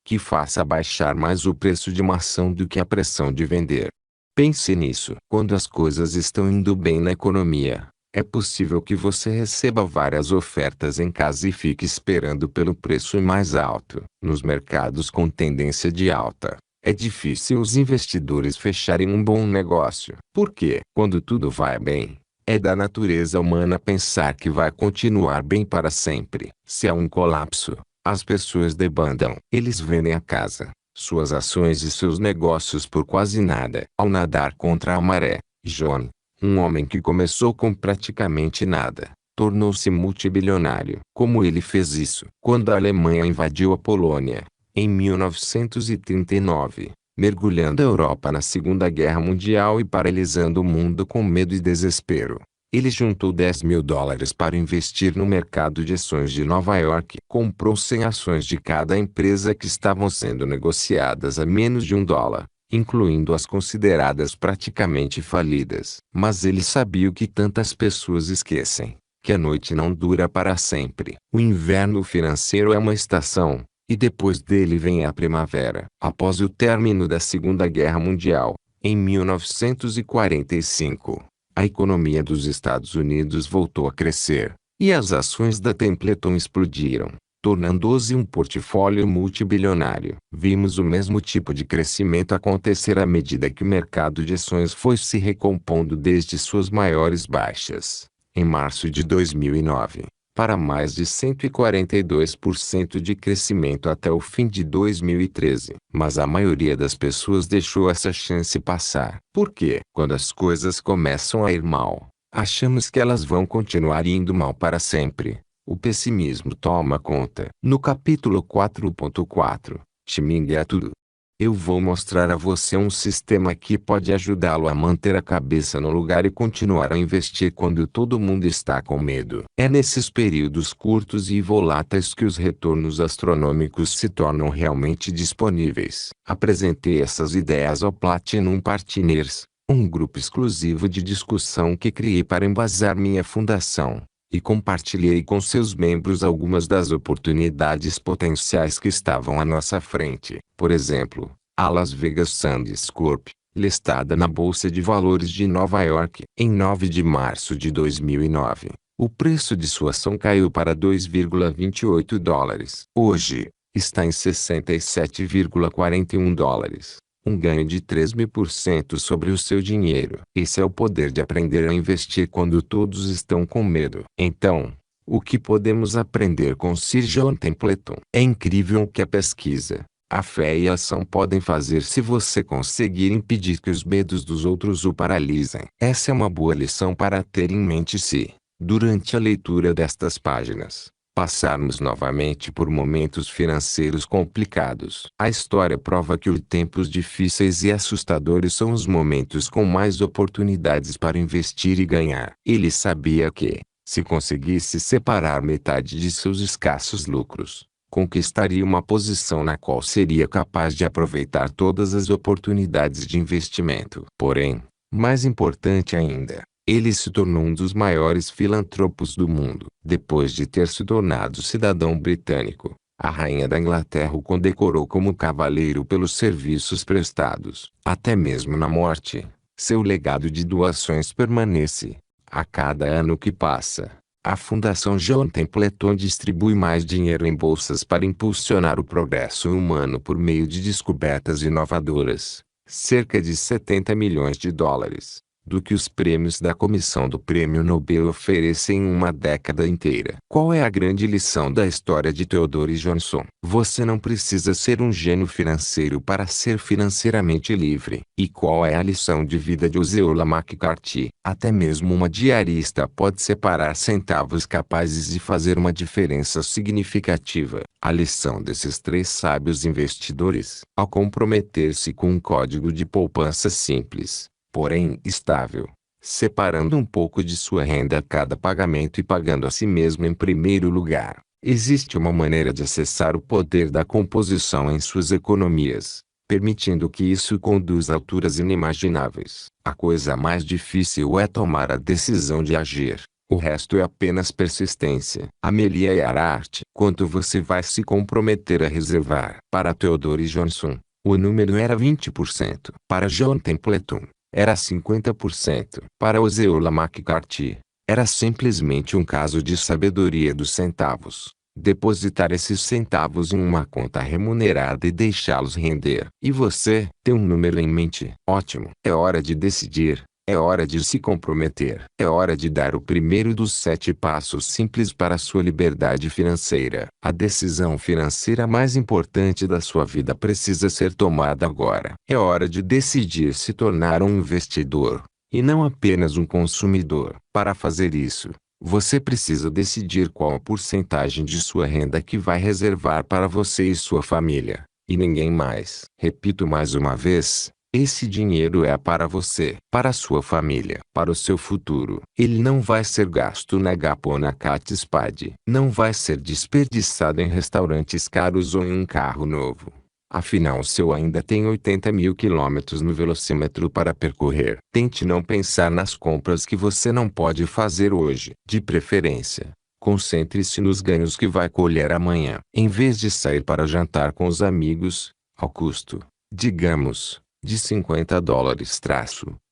que faça baixar mais o preço de uma ação do que a pressão de vender. Pense nisso. Quando as coisas estão indo bem na economia, é possível que você receba várias ofertas em casa e fique esperando pelo preço mais alto. Nos mercados com tendência de alta, é difícil os investidores fecharem um bom negócio. Porque, quando tudo vai bem, é da natureza humana pensar que vai continuar bem para sempre. Se há um colapso, as pessoas debandam. Eles vendem a casa, suas ações e seus negócios por quase nada. Ao nadar contra a maré, John, um homem que começou com praticamente nada, tornou-se multibilionário. Como ele fez isso? Quando a Alemanha invadiu a Polônia, em 1939, mergulhando a Europa na Segunda Guerra Mundial e paralisando o mundo com medo e desespero, ele juntou 10 mil dólares para investir no mercado de ações de Nova York. Comprou 100 ações de cada empresa que estavam sendo negociadas a menos de $1. Incluindo as consideradas praticamente falidas. Mas ele sabia o que tantas pessoas esquecem, que a noite não dura para sempre. O inverno financeiro é uma estação, e depois dele vem a primavera. Após o término da Segunda Guerra Mundial, em 1945, a economia dos Estados Unidos voltou a crescer, e as ações da Templeton explodiram, tornando-se um portfólio multibilionário. Vimos o mesmo tipo de crescimento acontecer à medida que o mercado de ações foi se recompondo desde suas maiores baixas, em março de 2009, para mais de 142% de crescimento até o fim de 2013. Mas a maioria das pessoas deixou essa chance passar. Por quê? Quando as coisas começam a ir mal, achamos que elas vão continuar indo mal para sempre. O pessimismo toma conta. No capítulo 4.4, Timing é tudo. Eu vou mostrar a você um sistema que pode ajudá-lo a manter a cabeça no lugar e continuar a investir quando todo mundo está com medo. É nesses períodos curtos e voláteis que os retornos astronômicos se tornam realmente disponíveis. Apresentei essas ideias ao Platinum Partners, um grupo exclusivo de discussão que criei para embasar minha fundação. e compartilhei com seus membros algumas das oportunidades potenciais que estavam à nossa frente. Por exemplo, a Las Vegas Sands Corp., listada na Bolsa de Valores de Nova York em 9 de março de 2009. O preço de sua ação caiu para 2,28 dólares. Hoje, está em 67,41 dólares. Um ganho de 3.000% sobre o seu dinheiro. Esse é o poder de aprender a investir quando todos estão com medo. Então, o que podemos aprender com Sir John Templeton? É incrível o que a pesquisa, a fé e a ação podem fazer se você conseguir impedir que os medos dos outros o paralisem. Essa é uma boa lição para ter em mente se, durante a leitura destas páginas, passarmos novamente por momentos financeiros complicados. A história prova que os tempos difíceis e assustadores são os momentos com mais oportunidades para investir e ganhar. Ele sabia que, se conseguisse separar metade de seus escassos lucros, conquistaria uma posição na qual seria capaz de aproveitar todas as oportunidades de investimento. Porém, mais importante ainda, ele se tornou um dos maiores filantropos do mundo. Depois de ter se tornado cidadão britânico, a rainha da Inglaterra o condecorou como cavaleiro pelos serviços prestados. Até mesmo na morte, seu legado de doações permanece. A cada ano que passa, a Fundação John Templeton distribui mais dinheiro em bolsas para impulsionar o progresso humano por meio de descobertas inovadoras, cerca de 70 milhões de dólares, do que os prêmios da Comissão do Prêmio Nobel oferecem em uma década inteira. Qual é a grande lição da história de Theodore Johnson? Você não precisa ser um gênio financeiro para ser financeiramente livre. E qual é a lição de vida de Osceola McCarthy? Até mesmo uma diarista pode separar centavos capazes de fazer uma diferença significativa. A lição desses três sábios investidores, ao comprometer-se com um código de poupança simples, porém estável, separando um pouco de sua renda a cada pagamento e pagando a si mesmo em primeiro lugar. Existe uma maneira de acessar o poder da composição em suas economias, permitindo que isso conduza a alturas inimagináveis. A coisa mais difícil é tomar a decisão de agir. O resto é apenas persistência. Amelia Earhart. Quanto você vai se comprometer a reservar? Para Theodore Johnson, o número era 20%. Para John Templeton, era 50%. Para Osceola McCarthy, era simplesmente um caso de sabedoria dos centavos. Depositar esses centavos em uma conta remunerada e deixá-los render. E você, tem um número em mente? Ótimo. É hora de decidir. É hora de se comprometer. É hora de dar o primeiro dos 7 passos simples para a sua liberdade financeira. A decisão financeira mais importante da sua vida precisa ser tomada agora. É hora de decidir se tornar um investidor, e não apenas um consumidor. Para fazer isso, você precisa decidir qual a porcentagem de sua renda que vai reservar para você e sua família, e ninguém mais. Repito mais uma vez. Esse dinheiro é para você, para a sua família, para o seu futuro. Ele não vai ser gasto na Gap ou na Kate Spade. Não vai ser desperdiçado em restaurantes caros ou em um carro novo. Afinal, o seu ainda tem 80 mil quilômetros no velocímetro para percorrer. Tente não pensar nas compras que você não pode fazer hoje. De preferência, concentre-se nos ganhos que vai colher amanhã. Em vez de sair para jantar com os amigos, ao custo, digamos, de 50 dólares.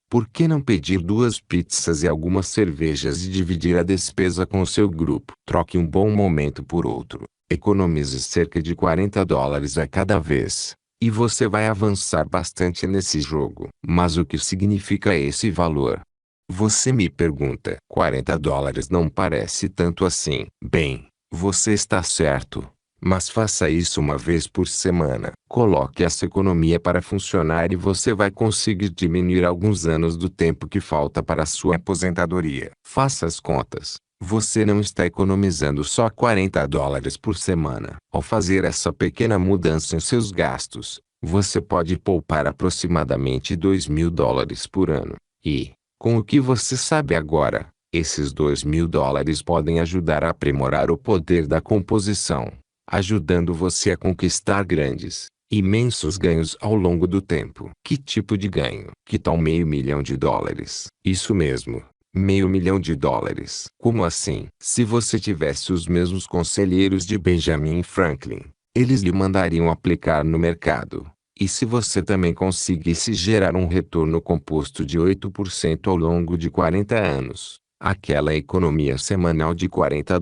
Por que não pedir 2 pizzas e algumas cervejas e dividir a despesa com seu grupo? Troque um bom momento por outro. Economize cerca de 40 dólares a cada vez, e você vai avançar bastante nesse jogo. Mas o que significa esse valor? Você me pergunta. 40 dólares não parece tanto assim. Bem, você está certo. Mas faça isso uma vez por semana. Coloque essa economia para funcionar e você vai conseguir diminuir alguns anos do tempo que falta para a sua aposentadoria. Faça as contas. Você não está economizando só 40 dólares por semana. Ao fazer essa pequena mudança em seus gastos, você pode poupar aproximadamente 2.000 dólares por ano. E, com o que você sabe agora, esses 2.000 dólares podem ajudar a aprimorar o poder da composição, ajudando você a conquistar grandes, imensos ganhos ao longo do tempo. Que tipo de ganho? Que tal $500 mil? Isso mesmo, $500 mil. Como assim? Se você tivesse os mesmos conselheiros de Benjamin Franklin, eles lhe mandariam aplicar no mercado. E se você também conseguisse gerar um retorno composto de 8% ao longo de 40 anos, aquela economia semanal de $40,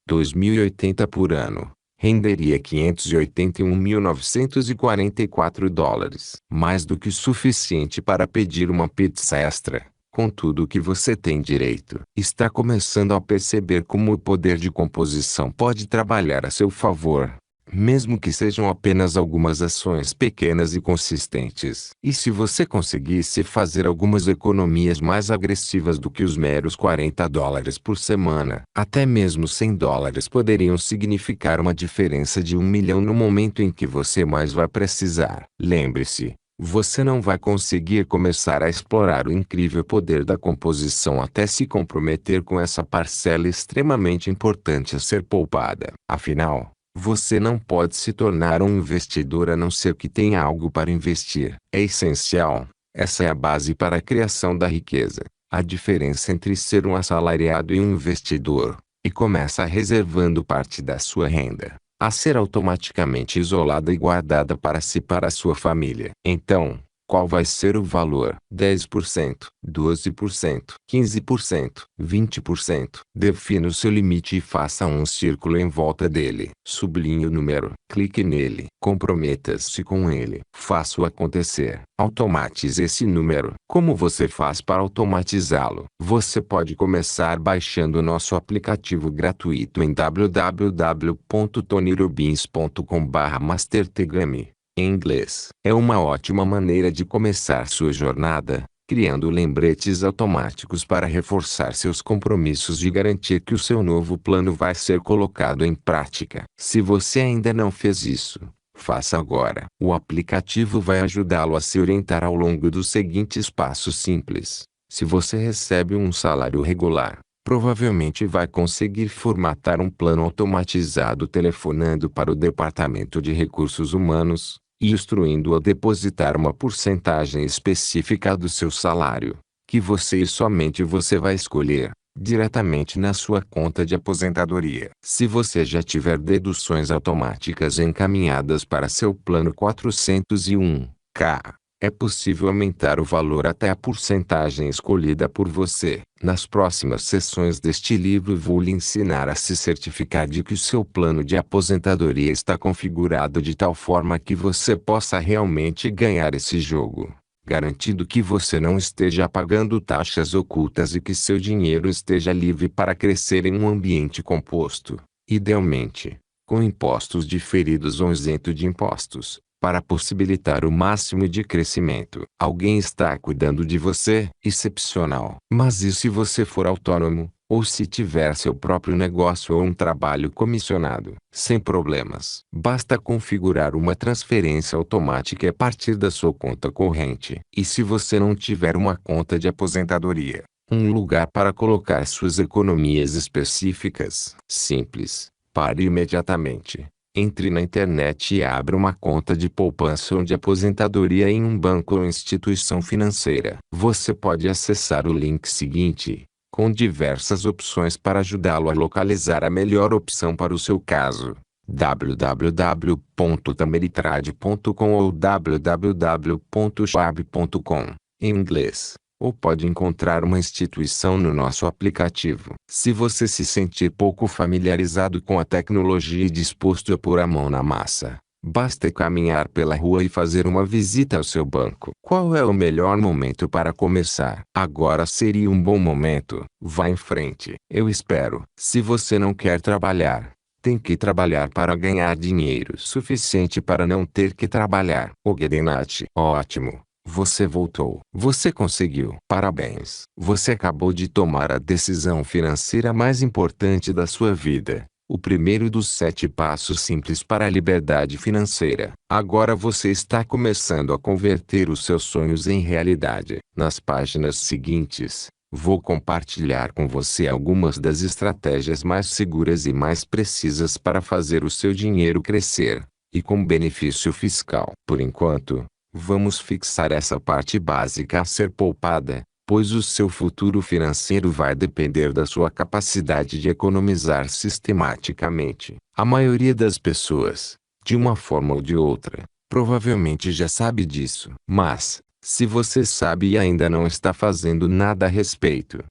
2.080 por ano, renderia $581.944, mais do que o suficiente para pedir uma pizza extra, com tudo o que você tem direito. Está começando a perceber como o poder de composição pode trabalhar a seu favor, mesmo que sejam apenas algumas ações pequenas e consistentes. E se você conseguisse fazer algumas economias mais agressivas do que os meros $40 por semana, até mesmo $100 poderiam significar uma diferença de 1 milhão no momento em que você mais vai precisar. Lembre-se, você não vai conseguir começar a explorar o incrível poder da composição até se comprometer com essa parcela extremamente importante a ser poupada. Afinal, você não pode se tornar um investidor a não ser que tenha algo para investir. É essencial. Essa é a base para a criação da riqueza. A diferença entre ser um assalariado e um investidor. E começa reservando parte da sua renda, a ser automaticamente isolada e guardada para si e para a sua família. Então, qual vai ser o valor? 10%, 12%, 15%, 20%. Defina o seu limite e faça um círculo em volta dele. Sublinhe o número. Clique nele. Comprometa-se com ele. Faça-o acontecer. Automatize esse número. Como você faz para automatizá-lo? Você pode começar baixando o nosso aplicativo gratuito em www.tonyrobbins.com/mastertgame. Em inglês. É uma ótima maneira de começar sua jornada, criando lembretes automáticos para reforçar seus compromissos e garantir que o seu novo plano vai ser colocado em prática. Se você ainda não fez isso, faça agora. O aplicativo vai ajudá-lo a se orientar ao longo dos seguintes passos simples. Se você recebe um salário regular, provavelmente vai conseguir formatar um plano automatizado telefonando para o Departamento de Recursos Humanos e instruindo-o a depositar uma porcentagem específica do seu salário, que você e somente você vai escolher, diretamente na sua conta de aposentadoria. Se você já tiver deduções automáticas encaminhadas para seu plano 401k, é possível aumentar o valor até a porcentagem escolhida por você. Nas próximas sessões deste livro vou lhe ensinar a se certificar de que o seu plano de aposentadoria está configurado de tal forma que você possa realmente ganhar esse jogo, garantindo que você não esteja pagando taxas ocultas e que seu dinheiro esteja livre para crescer em um ambiente composto, idealmente, com impostos diferidos ou isento de impostos, para possibilitar o máximo de crescimento. Alguém está cuidando de você? Excepcional. Mas e se você for autônomo, ou se tiver seu próprio negócio ou um trabalho comissionado? Sem problemas. Basta configurar uma transferência automática a partir da sua conta corrente. E se você não tiver uma conta de aposentadoria, um lugar para colocar suas economias específicas? Simples. Pare imediatamente. Entre na internet e abra uma conta de poupança ou de aposentadoria em um banco ou instituição financeira. Você pode acessar o link seguinte, com diversas opções para ajudá-lo a localizar a melhor opção para o seu caso. www.tameritrade.com ou www.schwab.com, em inglês. Ou pode encontrar uma instituição no nosso aplicativo. Se você se sentir pouco familiarizado com a tecnologia e disposto a pôr a mão na massa, basta caminhar pela rua e fazer uma visita ao seu banco. Qual é o melhor momento para começar? Agora seria um bom momento. Vá em frente. Eu espero. Se você não quer trabalhar, tem que trabalhar para ganhar dinheiro suficiente para não ter que trabalhar. Ogedinat. Ótimo. Você voltou. Você conseguiu. Parabéns. Você acabou de tomar a decisão financeira mais importante da sua vida. O primeiro dos 7 passos simples para a liberdade financeira. Agora você está começando a converter os seus sonhos em realidade. Nas páginas seguintes, vou compartilhar com você algumas das estratégias mais seguras e mais precisas para fazer o seu dinheiro crescer, e com benefício fiscal. Por enquanto, vamos fixar essa parte básica a ser poupada, pois o seu futuro financeiro vai depender da sua capacidade de economizar sistematicamente. A maioria das pessoas, de uma forma ou de outra, provavelmente já sabe disso. Mas, se você sabe e ainda não está fazendo nada a respeito,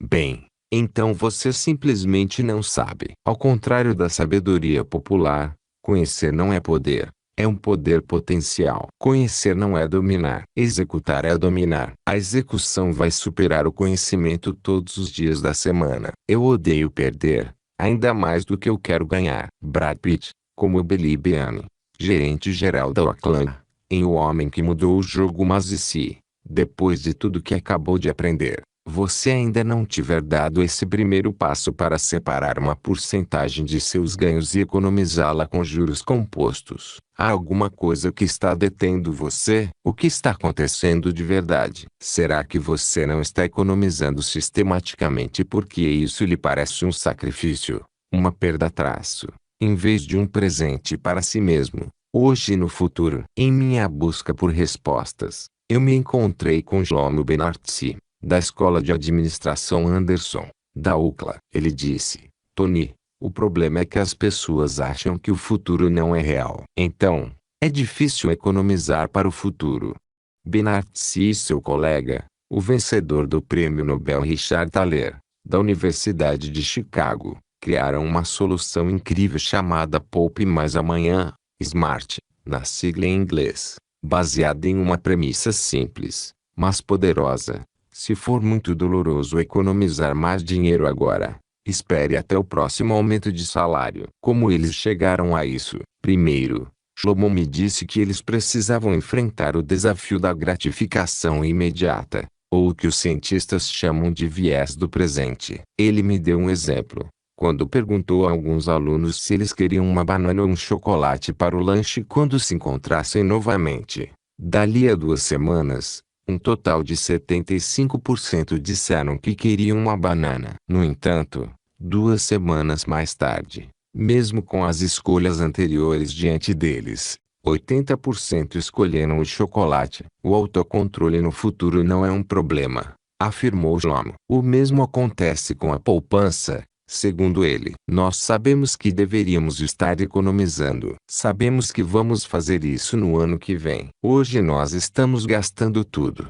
bem, então você simplesmente não sabe. Ao contrário da sabedoria popular, conhecer não é poder. É um poder potencial. Conhecer não é dominar. Executar é dominar. A execução vai superar o conhecimento todos os dias da semana. Eu odeio perder, ainda mais do que eu quero ganhar. Brad Pitt, como Billy Beane, gerente-geral da Oakland, em O Homem que Mudou o Jogo. Mas e se, depois de tudo que acabou de aprender, você ainda não tiver dado esse primeiro passo para separar uma porcentagem de seus ganhos e economizá-la com juros compostos? Há alguma coisa que está detendo você? O que está acontecendo de verdade? Será que você não está economizando sistematicamente porque isso lhe parece um sacrifício, uma perda traço, em vez de um presente para si mesmo, hoje e no futuro? Em minha busca por respostas, eu me encontrei com Shlomo Ben-Artzi, da Escola de Administração Anderson, da UCLA. Ele disse: Tony, o problema é que as pessoas acham que o futuro não é real. Então, é difícil economizar para o futuro. Ben-Artzi e seu colega, o vencedor do Prêmio Nobel Richard Thaler, da Universidade de Chicago, criaram uma solução incrível chamada Poupe Mais Amanhã, SMART, na sigla em inglês, baseada em uma premissa simples, mas poderosa. Se for muito doloroso economizar mais dinheiro agora, espere até o próximo aumento de salário. Como eles chegaram a isso? Primeiro, Shlomo me disse que eles precisavam enfrentar o desafio da gratificação imediata, ou o que os cientistas chamam de viés do presente. Ele me deu um exemplo. Quando perguntou a alguns alunos se eles queriam uma banana ou um chocolate para o lanche quando se encontrassem novamente, dali a 2 semanas, um total de 75% disseram que queriam uma banana. No entanto, 2 semanas mais tarde, mesmo com as escolhas anteriores diante deles, 80% escolheram o chocolate. O autocontrole no futuro não é um problema, afirmou Shlomo. O mesmo acontece com a poupança. Segundo ele, nós sabemos que deveríamos estar economizando. Sabemos que vamos fazer isso no ano que vem. Hoje nós estamos gastando tudo.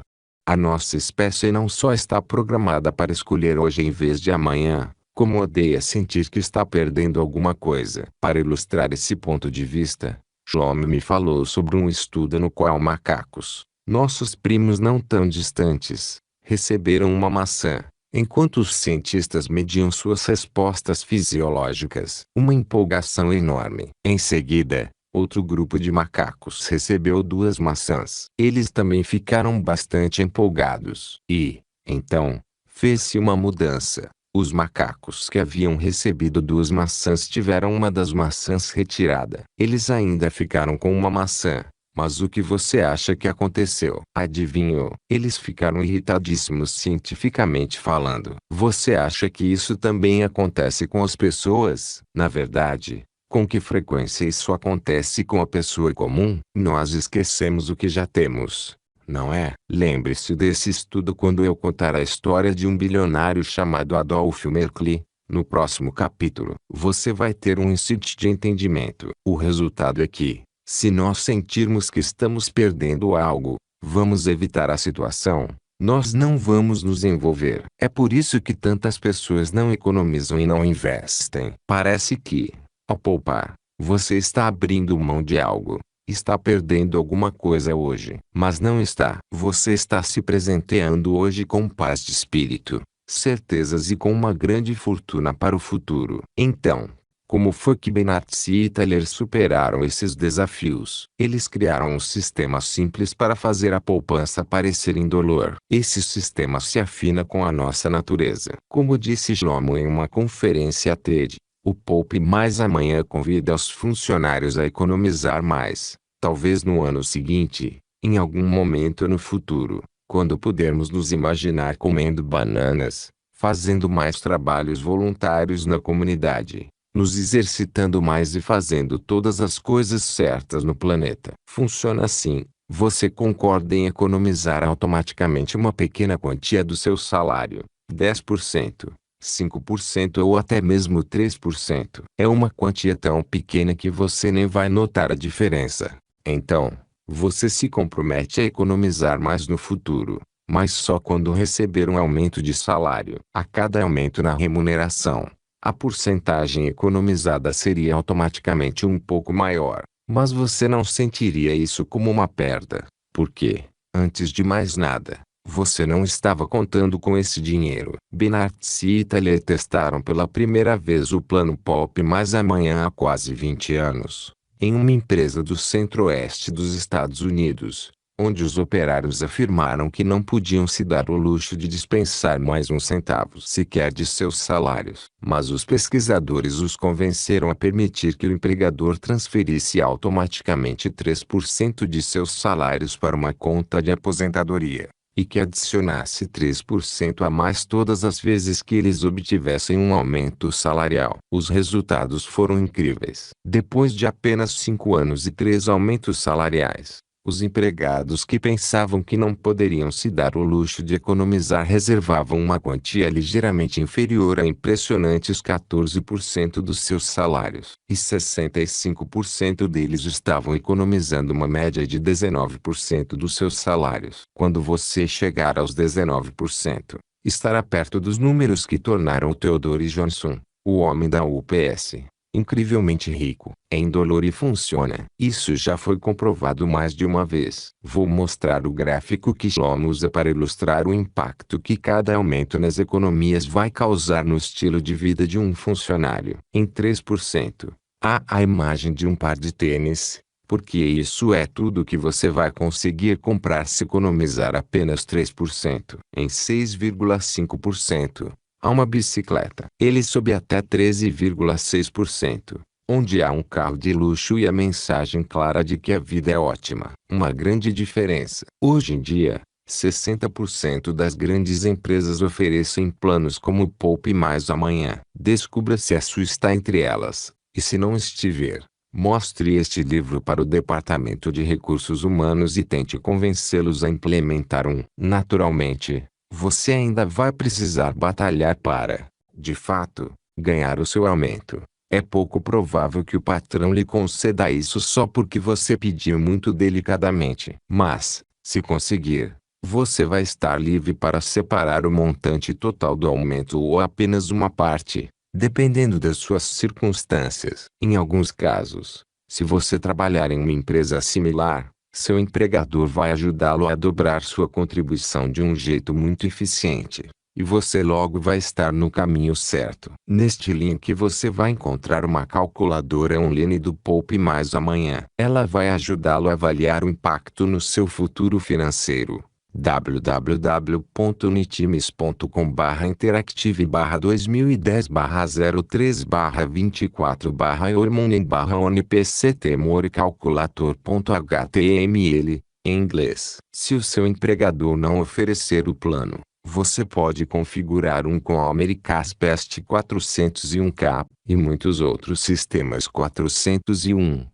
A nossa espécie não só está programada para escolher hoje em vez de amanhã, como odeia sentir que está perdendo alguma coisa. Para ilustrar esse ponto de vista, Shlomo me falou sobre um estudo no qual macacos, nossos primos não tão distantes, receberam uma maçã. Enquanto os cientistas mediam suas respostas fisiológicas, uma empolgação enorme. Em seguida, outro grupo de macacos recebeu 2 maçãs. Eles também ficaram bastante empolgados. E, então, fez-se uma mudança. Os macacos que haviam recebido 2 maçãs tiveram uma das maçãs retirada. Eles ainda ficaram com uma maçã. Mas o que você acha que aconteceu? Adivinhou? Eles ficaram irritadíssimos cientificamente falando. Você acha que isso também acontece com as pessoas? Na verdade, com que frequência isso acontece com a pessoa comum? Nós esquecemos o que já temos, não é? Lembre-se desse estudo quando eu contar a história de um bilionário chamado Adolf Merkle. No próximo capítulo, você vai ter um insight de entendimento. O resultado é que, se nós sentirmos que estamos perdendo algo, vamos evitar a situação. Nós não vamos nos envolver. É por isso que tantas pessoas não economizam e não investem. Parece que, ao poupar, você está abrindo mão de algo. Está perdendo alguma coisa hoje. Mas não está. Você está se presenteando hoje com paz de espírito, certezas e com uma grande fortuna para o futuro. Então, como foi que Ben-Artzi e Thaler superaram esses desafios? Eles criaram um sistema simples para fazer a poupança parecer indolor. Esse sistema se afina com a nossa natureza. Como disse Shlomo em uma conferência TED, o Poupe Mais Amanhã convida os funcionários a economizar mais, talvez no ano seguinte, em algum momento no futuro, quando pudermos nos imaginar comendo bananas, fazendo mais trabalhos voluntários na comunidade, nos exercitando mais e fazendo todas as coisas certas no planeta. Funciona assim. Você concorda em economizar automaticamente uma pequena quantia do seu salário, 10%, 5% ou até mesmo 3%. É uma quantia tão pequena que você nem vai notar a diferença. Então, você se compromete a economizar mais no futuro, mas só quando receber um aumento de salário. A cada aumento na remuneração, a porcentagem economizada seria automaticamente um pouco maior. Mas você não sentiria isso como uma perda, porque, antes de mais nada, você não estava contando com esse dinheiro. Binartz e Italia testaram pela primeira vez o plano Pop Mais Amanhã há quase 20 anos, em uma empresa do centro-oeste dos Estados Unidos, onde os operários afirmaram que não podiam se dar o luxo de dispensar mais um centavo sequer de seus salários. Mas os pesquisadores os convenceram a permitir que o empregador transferisse automaticamente 3% de seus salários para uma conta de aposentadoria, e que adicionasse 3% a mais todas as vezes que eles obtivessem um aumento salarial. Os resultados foram incríveis. Depois de apenas 5 anos e 3 aumentos salariais, os empregados que pensavam que não poderiam se dar o luxo de economizar reservavam uma quantia ligeiramente inferior a impressionantes 14% dos seus salários. E 65% deles estavam economizando uma média de 19% dos seus salários. Quando você chegar aos 19%, estará perto dos números que tornaram Theodore Johnson, o homem da UPS, incrivelmente rico. É indolor e funciona. Isso já foi comprovado mais de uma vez. Vou mostrar o gráfico que Shalom usa para ilustrar o impacto que cada aumento nas economias vai causar no estilo de vida de um funcionário. Em 3%, há a imagem de um par de tênis, porque isso é tudo que você vai conseguir comprar se economizar apenas 3%. Em 6,5%, há uma bicicleta. Ele sobe até 13,6%, onde há um carro de luxo e a mensagem clara de que a vida é ótima. Uma grande diferença. Hoje em dia, 60% das grandes empresas oferecem planos como Poupe Mais Amanhã. Descubra se a sua está entre elas, e se não estiver, mostre este livro para o Departamento de Recursos Humanos e tente convencê-los a implementar um. Naturalmente, você ainda vai precisar batalhar para, de fato, ganhar o seu aumento. É pouco provável que o patrão lhe conceda isso só porque você pediu muito delicadamente. Mas, se conseguir, você vai estar livre para separar o montante total do aumento ou apenas uma parte, dependendo das suas circunstâncias. Em alguns casos, se você trabalhar em uma empresa similar, seu empregador vai ajudá-lo a dobrar sua contribuição de um jeito muito eficiente, e você logo vai estar no caminho certo. Neste link você vai encontrar uma calculadora online do Poupe Mais Amanhã. Ela vai ajudá-lo a avaliar o impacto no seu futuro financeiro. www.nitimes.com/interactive/2010/03/ONPCT-calculator.html, em inglês. Se o seu empregador não oferecer o plano, você pode configurar um com a America's Best 401k, e muitos outros sistemas 401k.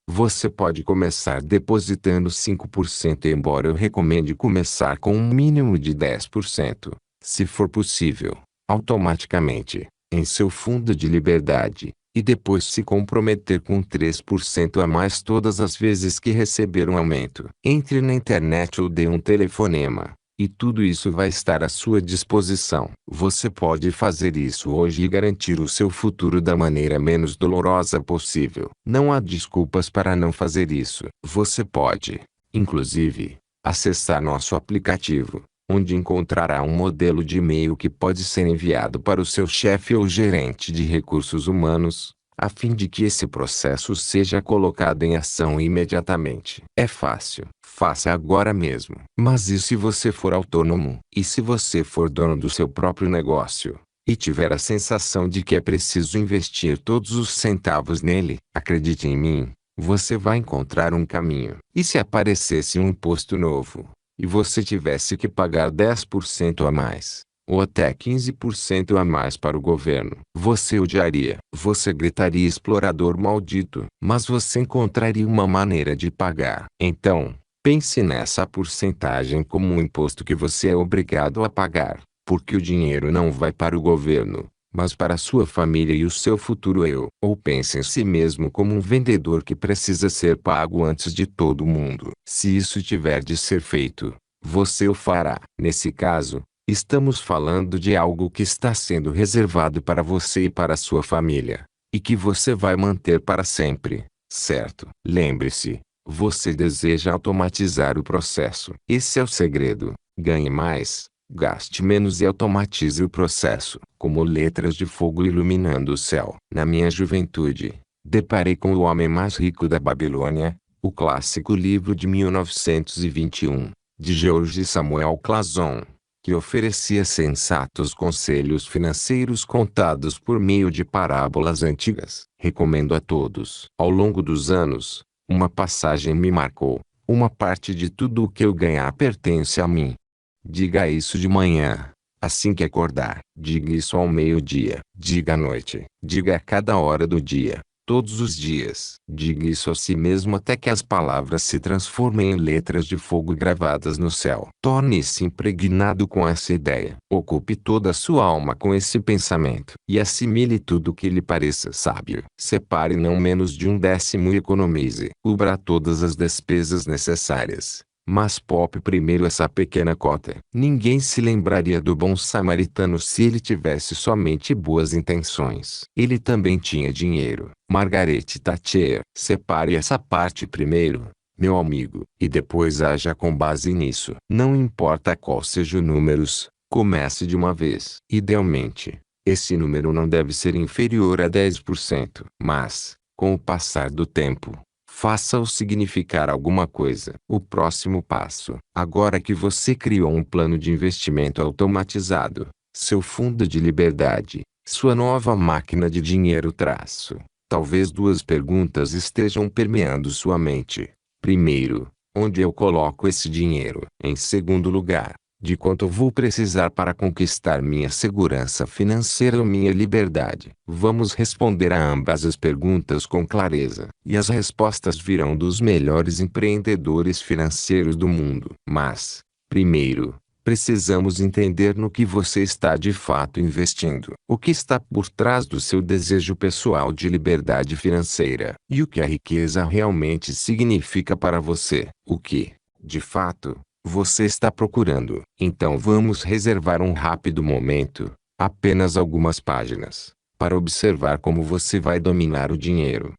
Você pode começar depositando 5%, embora eu recomende começar com um mínimo de 10%, se for possível, automaticamente, em seu fundo de liberdade, e depois se comprometer com 3% a mais todas as vezes que receber um aumento. Entre na internet ou dê um telefonema, e tudo isso vai estar à sua disposição. Você pode fazer isso hoje e garantir o seu futuro da maneira menos dolorosa possível. Não há desculpas para não fazer isso. Você pode, inclusive, acessar nosso aplicativo, onde encontrará um modelo de e-mail que pode ser enviado para o seu chefe ou gerente de recursos humanos, a fim de que esse processo seja colocado em ação imediatamente. É fácil. Faça agora mesmo. Mas e se você for autônomo? E se você for dono do seu próprio negócio, e tiver a sensação de que é preciso investir todos os centavos nele? Acredite em mim, você vai encontrar um caminho. E se aparecesse um imposto novo, e você tivesse que pagar 10% a mais, ou até 15% a mais para o governo? Você odiaria. Você gritaria explorador maldito. Mas você encontraria uma maneira de pagar. Então, Pense nessa porcentagem como um imposto que você é obrigado a pagar, porque o dinheiro não vai para o governo, mas para a sua família e o seu futuro eu. Ou pense em si mesmo como um vendedor que precisa ser pago antes de todo mundo. Se isso tiver de ser feito, você o fará. Nesse caso, estamos falando de algo que está sendo reservado para você e para a sua família, e que você vai manter para sempre, certo? Lembre-se, você deseja automatizar o processo. Esse é o segredo. Ganhe mais, gaste menos e automatize o processo. Como letras de fogo iluminando o céu. Na minha juventude, deparei com O Homem Mais Rico da Babilônia, o clássico livro de 1921, de George Samuel Clason, que oferecia sensatos conselhos financeiros contados por meio de parábolas antigas. Recomendo a todos. Ao longo dos anos, uma passagem me marcou. Uma parte de tudo o que eu ganhar pertence a mim. Diga isso de manhã, assim que acordar. Diga isso ao meio-dia. Diga à noite. Diga a cada hora do dia, todos os dias. Diga isso a si mesmo até que as palavras se transformem em letras de fogo gravadas no céu. Torne-se impregnado com essa ideia. Ocupe toda a sua alma com esse pensamento. E assimile tudo que lhe pareça sábio. Separe não menos de 1/10 e economize. Cubra todas as despesas necessárias. Mas poupe primeiro essa pequena cota. Ninguém se lembraria do bom samaritano se ele tivesse somente boas intenções. Ele também tinha dinheiro. Margaret Thatcher. Separe essa parte primeiro, meu amigo, e depois haja com base nisso. Não importa qual seja o número, comece de uma vez. Idealmente, esse número não deve ser inferior a 10%. Mas, com o passar do tempo, faça-o significar alguma coisa. O próximo passo. Agora que você criou um plano de investimento automatizado, seu fundo de liberdade, sua nova máquina de dinheiro traço, talvez duas perguntas estejam permeando sua mente. Primeiro, onde eu coloco esse dinheiro? Em segundo lugar, de quanto eu vou precisar para conquistar minha segurança financeira ou minha liberdade? Vamos responder a ambas as perguntas com clareza. E as respostas virão dos melhores empreendedores financeiros do mundo. Mas, primeiro, precisamos entender no que você está de fato investindo. O que está por trás do seu desejo pessoal de liberdade financeira? E o que a riqueza realmente significa para você? O que, de fato, você está procurando? Então vamos reservar um rápido momento, apenas algumas páginas, para observar como você vai dominar o dinheiro.